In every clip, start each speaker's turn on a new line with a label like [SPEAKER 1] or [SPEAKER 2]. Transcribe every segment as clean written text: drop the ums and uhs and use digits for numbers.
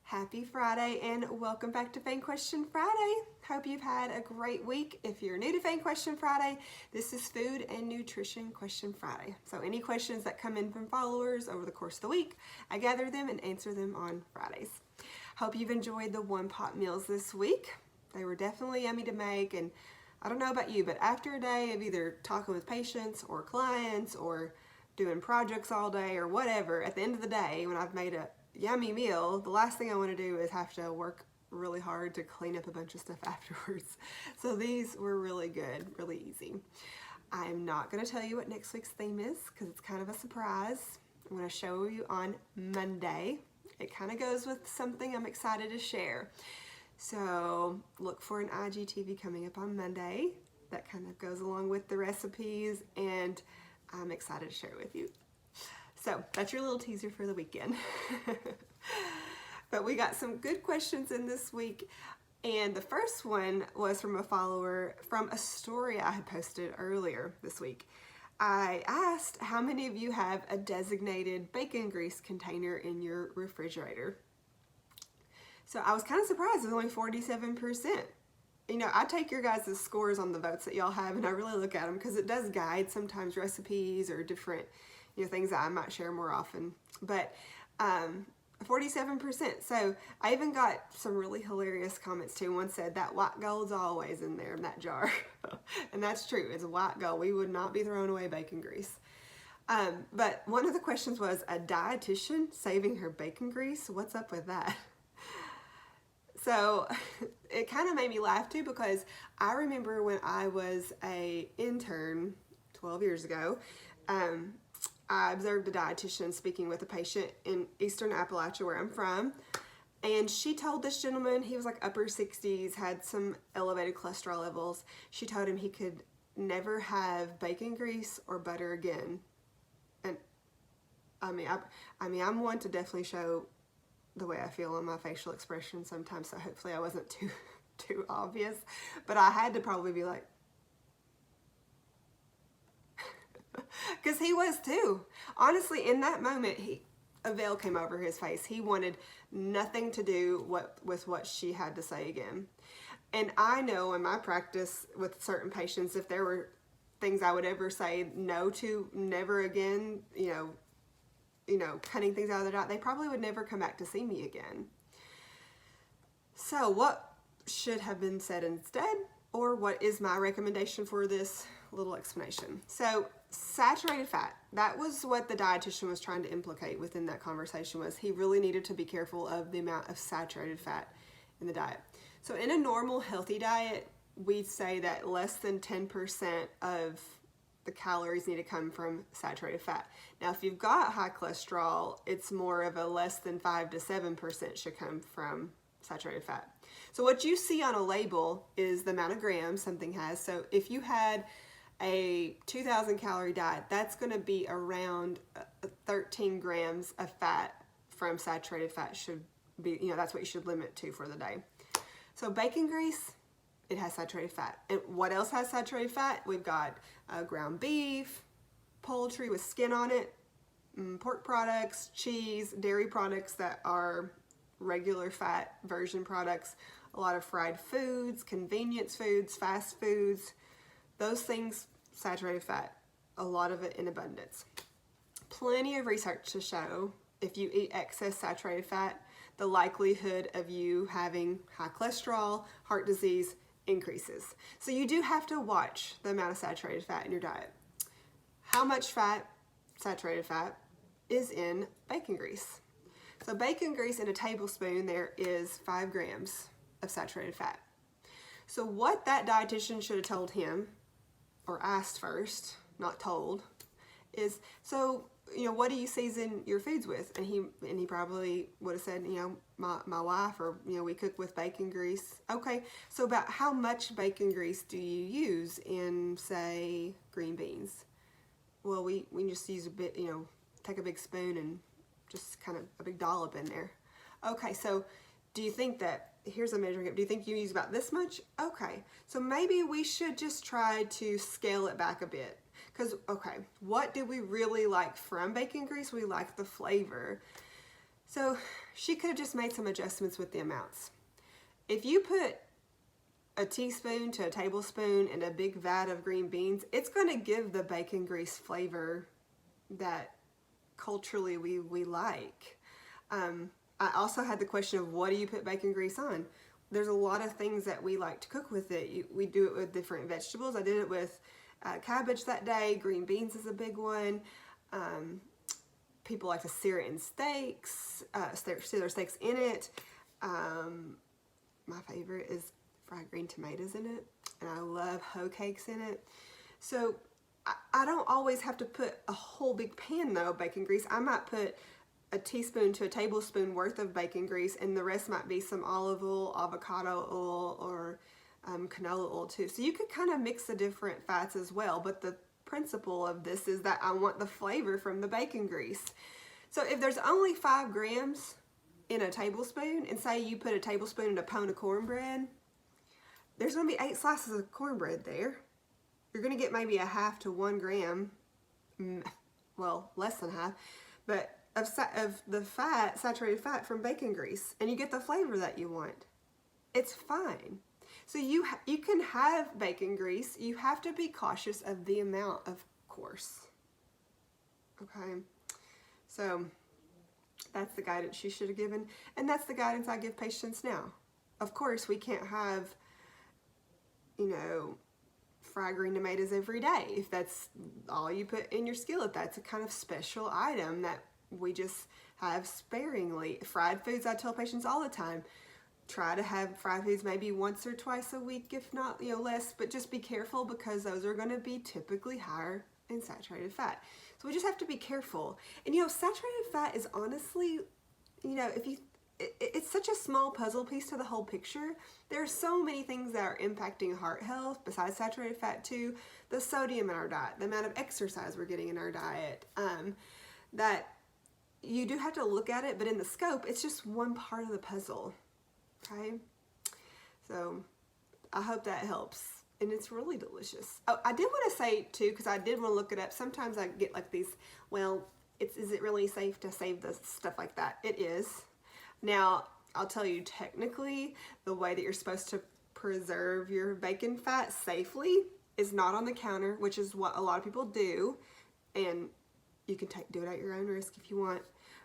[SPEAKER 1] Happy Friday and welcome back to F.a.N Question Friday. Hope you've had a great week. If you're new to F.a.N Question Friday, this is Food and Nutrition Question Friday. So any questions that come in from followers over the course of the week, I gather them and answer them on Fridays. Hope you've enjoyed the one-pot meals this week. They were definitely yummy to make, and I don't know about you, but after a day of either talking with patients or clients or doing projects all day or whatever, at the end of the day, when I've made a yummy meal, the last thing I want to do is have to work really hard to clean up a bunch of stuff afterwards. So these were really good, really easy. I'm not going to tell you what next week's theme is because it's kind of a surprise. I'm going to show you on Monday. It kind of goes with something I'm excited to share. So look for an IGTV coming up on Monday. That kind of goes along with the recipes, and I'm excited to share it with you. So that's your little teaser for the weekend. But we got some good questions in this week. And the first one was from a follower from a story I had posted earlier this week. I asked how many of you have a designated bacon grease container in your refrigerator. So I was kind of surprised it was only 47%. You know, I take your guys' scores on the votes that y'all have, and I really look at them because it does guide sometimes recipes or different, things that I might share more often. But 47%. So I even got some really hilarious comments too. One said that white gold's always in there in that jar. And that's true. It's white gold. We would not be throwing away bacon grease. But one of the questions was, a dietitian saving her bacon grease? What's up with that? So it kind of made me laugh too, because I remember when I was an intern 12 years ago, I observed a dietitian speaking with a patient in Eastern Appalachia, where I'm from, and she told this gentleman, he was like upper 60s, had some elevated cholesterol levels. She told him he could never have bacon grease or butter again. And I'm one to definitely show the way I feel on my facial expression sometimes, so hopefully I wasn't too obvious, but I had to probably be like, because he was too. Honestly, in that moment, a veil came over his face. He wanted nothing to do with what she had to say again. And I know in my practice with certain patients, if there were things I would ever say no to, never again, cutting things out of their diet, they probably would never come back to see me again. So what should have been said instead, or what is my recommendation for this little explanation? So saturated fat, that was what the dietitian was trying to implicate within that conversation, was he really needed to be careful of the amount of saturated fat in the diet. So in a normal healthy diet, we'd say that less than 10% of the calories need to come from saturated fat. Now, if you've got high cholesterol, it's more of a less than 5 to 7% should come from saturated fat. So what you see on a label is the amount of grams something has. So if you had a 2,000 calorie diet, that's going to be around 13 grams of fat from saturated fat should be, that's what you should limit to for the day. So bacon grease, it has saturated fat. And what else has saturated fat? We've got ground beef, poultry with skin on it, pork products, cheese, dairy products that are regular fat version products, a lot of fried foods, convenience foods, fast foods, those things, saturated fat, a lot of it in abundance. Plenty of research to show if you eat excess saturated fat, the likelihood of you having high cholesterol, heart disease increases. So you do have to watch the amount of saturated fat in your diet. How much fat, saturated fat, is in bacon grease? So bacon grease in a tablespoon, there is 5 grams of saturated fat. So what that dietitian should have told him, or asked first, not told, is, so, what do you season your foods with? And he probably would have said, my wife, or, we cook with bacon grease. Okay, so about how much bacon grease do you use in, say, green beans? Well, we just use a bit, take a big spoon and just kind of a big dollop in there. Okay, so do you think that, here's a measuring cup, do you think you use about this much? Okay, so maybe we should just try to scale it back a bit. Because, okay, what do we really like from bacon grease? We like the flavor. So she could have just made some adjustments with the amounts. If you put a teaspoon to a tablespoon in a big vat of green beans, it's going to give the bacon grease flavor that culturally we like. I also had the question of, what do you put bacon grease on? There's a lot of things that we like to cook with it. We do it with different vegetables. I did it with cabbage that day. Green beans is a big one. People like to sear it in steaks, sear their steaks in it. My favorite is fried green tomatoes in it, and I love hoe cakes in it. So I don't always have to put a whole big pan though of bacon grease. I might put a teaspoon to a tablespoon worth of bacon grease, and the rest might be some olive oil, avocado oil, or canola oil too. So you could kind of mix the different fats as well, but the principle of this is that I want the flavor from the bacon grease. So if there's only 5 grams in a tablespoon, and say you put a tablespoon in a pound of cornbread, there's going to be 8 slices of cornbread there. You're going to get maybe a half to 1 gram, well, less than half, but of the fat, saturated fat from bacon grease, and you get the flavor that you want. It's fine. So you can have bacon grease. You have to be cautious of the amount, of course. Okay, so that's the guidance she should have given, and that's the guidance I give patients now. Of course, we can't have, you know, fried green tomatoes every day if that's all you put in your skillet. That's a kind of special item that we just have sparingly. Fried foods, I tell patients all the time, try to have fried foods maybe once or twice a week, if not, you know, less, but just be careful because those are going to be typically higher in saturated fat. So we just have to be careful. And you know, saturated fat is honestly, you know, it's such a small puzzle piece to the whole picture. There are so many things that are impacting heart health besides saturated fat too. The sodium in our diet, the amount of exercise we're getting in our diet, that you do have to look at it, but in the scope, it's just one part of the puzzle. Okay, so I hope that helps, and it's really delicious. Oh, I did want to say too, because I did want to look it up. Sometimes I get like these, well, is it really safe to save the stuff like that? It is. Now, I'll tell you, technically, the way that you're supposed to preserve your bacon fat safely is not on the counter, which is what a lot of people do, and you can do it at your own risk if you want.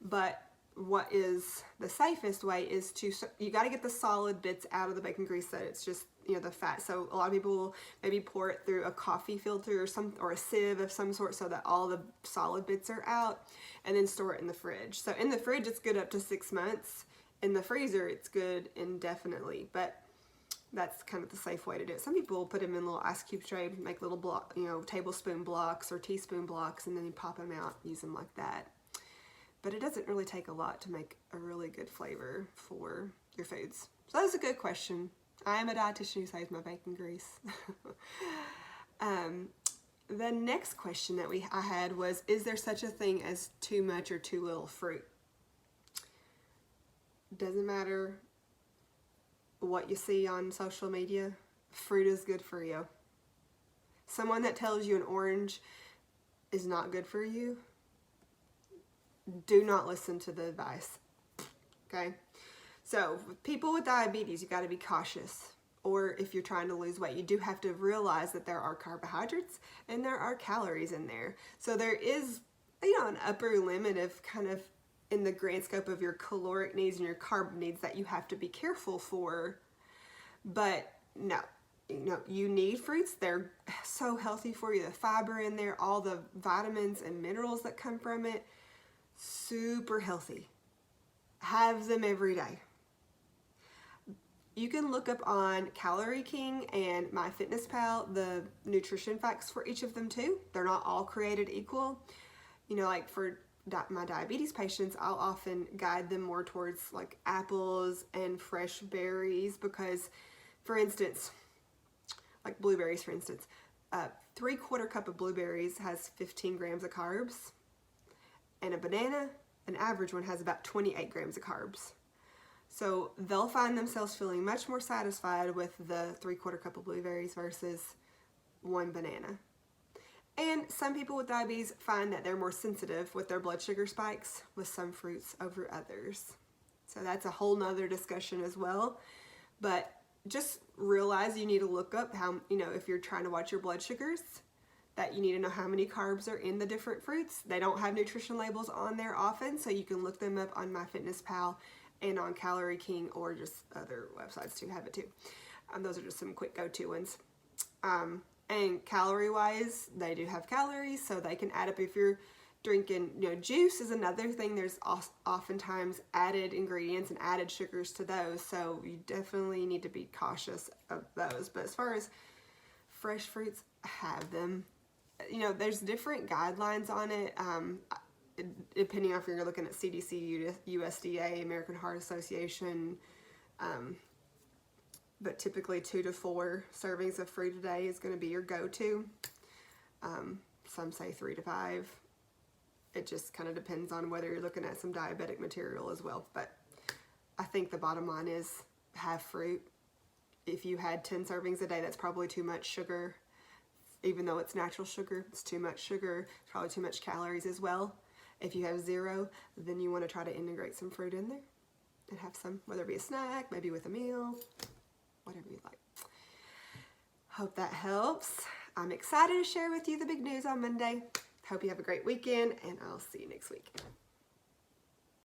[SPEAKER 1] But what is the safest way is you got to get the solid bits out of the bacon grease, so it's just, you know, the fat. So a lot of people will maybe pour it through a coffee filter or a sieve of some sort so that all the solid bits are out, and then store it in the fridge. So in the fridge, it's good up to 6 months. In the freezer, it's good indefinitely, but that's kind of the safe way to do it. Some people put them in little ice cube tray, make little block, you know, tablespoon blocks or teaspoon blocks, and then you pop them out, use them like that. But it doesn't really take a lot to make a really good flavor for your foods. So that's a good question. I am a dietitian who saves my bacon grease. The next question that I had was, is there such a thing as too much or too little fruit? Doesn't matter what you see on social media, fruit is good for you. Someone that tells you an orange is not good for you, do not listen to the advice. Okay? So, with people with diabetes, you got to be cautious. Or if you're trying to lose weight, you do have to realize that there are carbohydrates and there are calories in there. So there is, you know, an upper limit of kind of in the grand scope of your caloric needs and your carb needs that you have to be careful for. But no, you know, you need fruits. They're so healthy for you. The fiber in there, all the vitamins and minerals that come from it, super healthy. Have them every day. You can look up on Calorie King and MyFitnessPal the nutrition facts for each of them too. They're not all created equal. You know, like for my diabetes patients, I'll often guide them more towards like apples and fresh berries because, for instance, like blueberries, for instance, 3/4 cup of blueberries has 15 grams of carbs, and a banana, an average one, has about 28 grams of carbs. So they'll find themselves feeling much more satisfied with the 3/4 cup of blueberries versus one banana. And some people with diabetes find that they're more sensitive with their blood sugar spikes with some fruits over others. So that's a whole nother discussion as well. But just realize you need to look up how, if you're trying to watch your blood sugars, that you need to know how many carbs are in the different fruits. They don't have nutrition labels on there often, so you can look them up on MyFitnessPal and on Calorie King, or just other websites too have it too. Those are just some quick go-to ones. And calorie-wise, they do have calories, so they can add up if you're drinking, juice is another thing. There's oftentimes added ingredients and added sugars to those, so you definitely need to be cautious of those. But as far as fresh fruits, have them. There's different guidelines on it, depending on if you're looking at CDC, USDA, American Heart Association, but typically 2 to 4 servings of fruit a day is going to be your go-to. Some say 3 to 5. It just kind of depends on whether you're looking at some diabetic material as well. But I think the bottom line is have fruit. If you had 10 servings a day, that's probably too much sugar. Even though it's natural sugar, it's too much sugar. It's probably too much calories as well. If you have 0, then you want to try to integrate some fruit in there and have some, whether it be a snack, maybe with a meal, whatever you like. Hope that helps. I'm excited to share with you the big news on Monday. Hope you have a great weekend, and I'll see you next week.